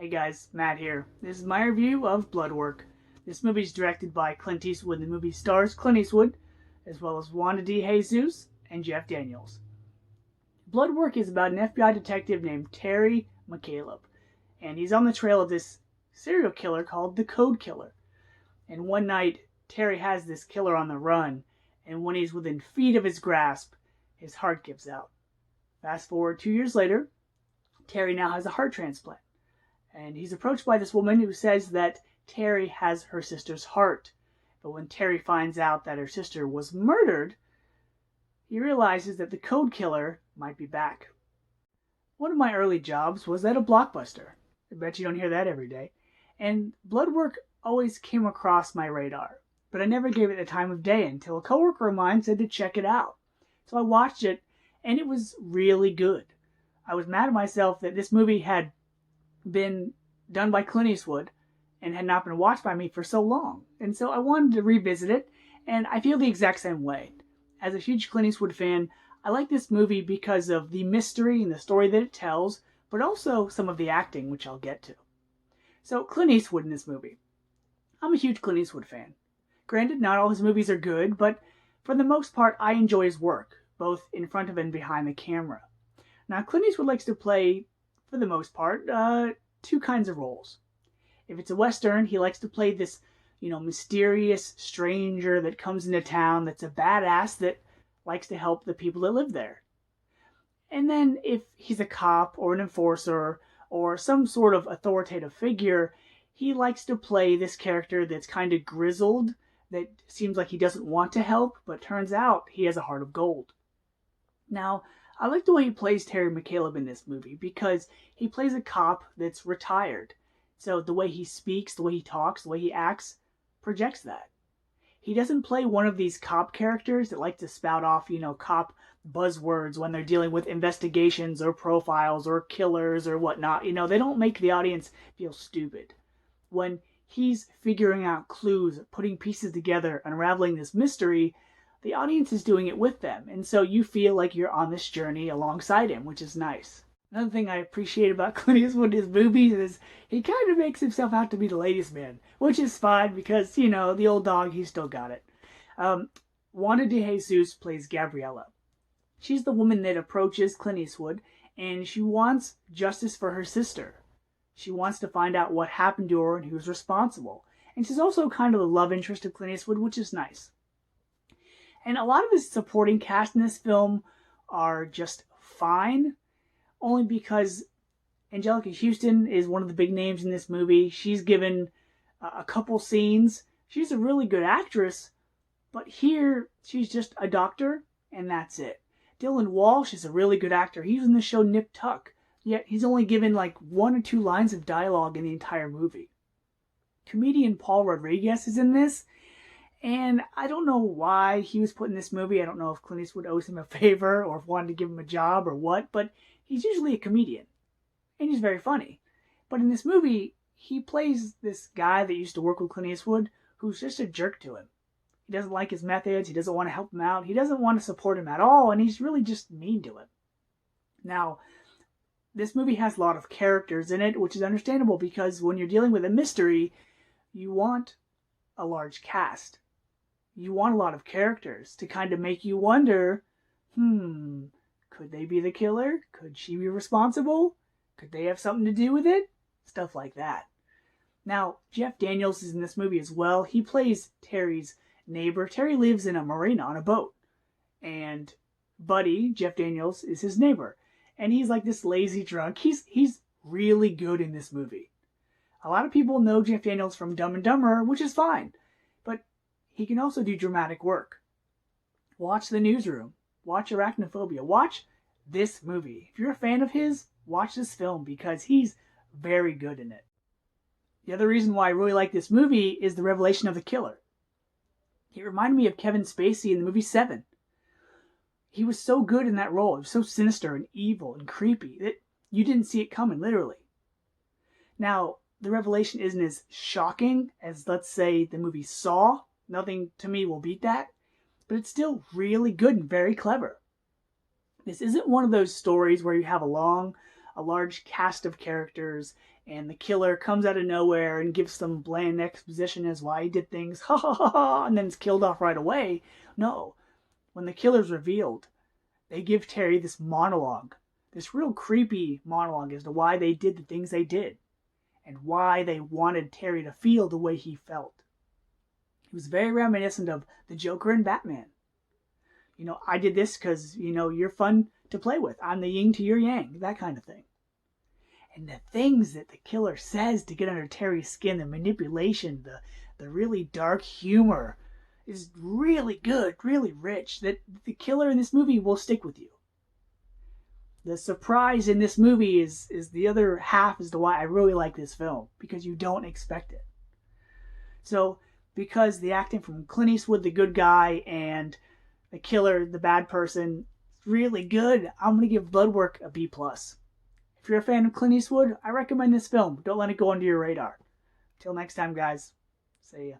Hey guys, Matt here. This is my review of Bloodwork. This movie is directed by Clint Eastwood. The movie stars Clint Eastwood, as well as Wanda D. Jesus and Jeff Daniels. Bloodwork is about an FBI detective named Terry McCaleb, and he's on the trail of this serial killer called the Code Killer. And one night, Terry has this killer on the run, and when he's within feet of his grasp, his heart gives out. Fast forward 2 years later, Terry now has a heart transplant. And he's approached by this woman who says that Terry has her sister's heart. But when Terry finds out that her sister was murdered, he realizes that the code killer might be back. One of my early jobs was at a Blockbuster. I bet you don't hear that every day. And Bloodwork always came across my radar, but I never gave it the time of day until a coworker of mine said to check it out. So I watched it, and it was really good. I was mad at myself that this movie had been done by Clint Eastwood and had not been watched by me for so long. And so I wanted to revisit it, and I feel the exact same way. As a huge Clint Eastwood fan, I like this movie because of the mystery and the story that it tells, but also some of the acting, which I'll get to. So, Clint Eastwood in this movie. I'm a huge Clint Eastwood fan. Granted, not all his movies are good, but for the most part, I enjoy his work, both in front of and behind the camera. Now, Clint Eastwood likes to play, for the most part, two kinds of roles. If it's a Western, he likes to play this, mysterious stranger that comes into town that's a badass that likes to help the people that live there. And then if he's a cop or an enforcer or some sort of authoritative figure, he likes to play this character that's kind of grizzled, that seems like he doesn't want to help, but turns out he has a heart of gold. Now, I like the way he plays Terry McCaleb in this movie because he plays a cop that's retired. So the way he speaks, the way he talks, the way he acts projects that. He doesn't play one of these cop characters that like to spout off, cop buzzwords when they're dealing with investigations or profiles or killers or whatnot. They don't make the audience feel stupid. When he's figuring out clues, putting pieces together, unraveling this mystery, the audience is doing it with them, and so you feel like you're on this journey alongside him, which is nice. Another thing I appreciate about Clint Eastwood in his movies is he kind of makes himself out to be the ladies' man, which is fine because, the old dog, he's still got it. Wanda de Jesus plays Gabriella. She's the woman that approaches Clint Eastwood, and she wants justice for her sister. She wants to find out what happened to her and who's responsible. And she's also kind of the love interest of Clint Eastwood, which is nice. And a lot of his supporting cast in this film are just fine, only because Anjelica Huston is one of the big names in this movie. She's given a couple scenes. She's a really good actress, but here she's just a doctor, and that's it. Dylan Walsh is a really good actor. He was in the show Nip Tuck, yet he's only given like 1 or 2 lines of dialogue in the entire movie. Comedian Paul Rodriguez is in this, and I don't know why he was put in this movie. I don't know if Clint Eastwood owes him a favor or if wanted to give him a job or what, but he's usually a comedian. And he's very funny. But in this movie, he plays this guy that used to work with Clint Eastwood who's just a jerk to him. He doesn't like his methods. He doesn't want to help him out. He doesn't want to support him at all, and he's really just mean to him. Now, this movie has a lot of characters in it, which is understandable because when you're dealing with a mystery, you want a large cast. You want a lot of characters to kind of make you wonder, could they be the killer? Could she be responsible? Could they have something to do with it? Stuff like that. Now, Jeff Daniels is in this movie as well. He plays Terry's neighbor. Terry lives in a marina on a boat. And Buddy, Jeff Daniels, is his neighbor. And he's like this lazy drunk. He's really good in this movie. A lot of people know Jeff Daniels from Dumb and Dumber, which is fine. But he can also do dramatic work. Watch The Newsroom. Watch Arachnophobia. Watch this movie. If you're a fan of his, watch this film because he's very good in it. The other reason why I really like this movie is the revelation of the killer. He reminded me of Kevin Spacey in the movie Seven. He was so good in that role. It was so sinister and evil and creepy that you didn't see it coming, literally. Now, the revelation isn't as shocking as, let's say, the movie Saw. Nothing to me will beat that. But it's still really good and very clever. This isn't one of those stories where you have a large cast of characters and the killer comes out of nowhere and gives some bland exposition as why he did things, ha ha ha ha, and then is killed off right away. No, when the killer's revealed, they give Terry this monologue, this real creepy monologue as to why they did the things they did and why they wanted Terry to feel the way he felt. It was very reminiscent of the Joker and Batman. I did this because, you're fun to play with. I'm the yin to your yang, that kind of thing. And the things that the killer says to get under Terry's skin, the manipulation, the really dark humor is really good, really rich, that the killer in this movie will stick with you. The surprise in this movie is the other half as to why I really like this film, because you don't expect it. So, because the acting from Clint Eastwood, the good guy, and the killer, the bad person, is really good, I'm going to give Bloodwork a B+. If you're a fan of Clint Eastwood, I recommend this film. Don't let it go under your radar. Till next time, guys. See ya.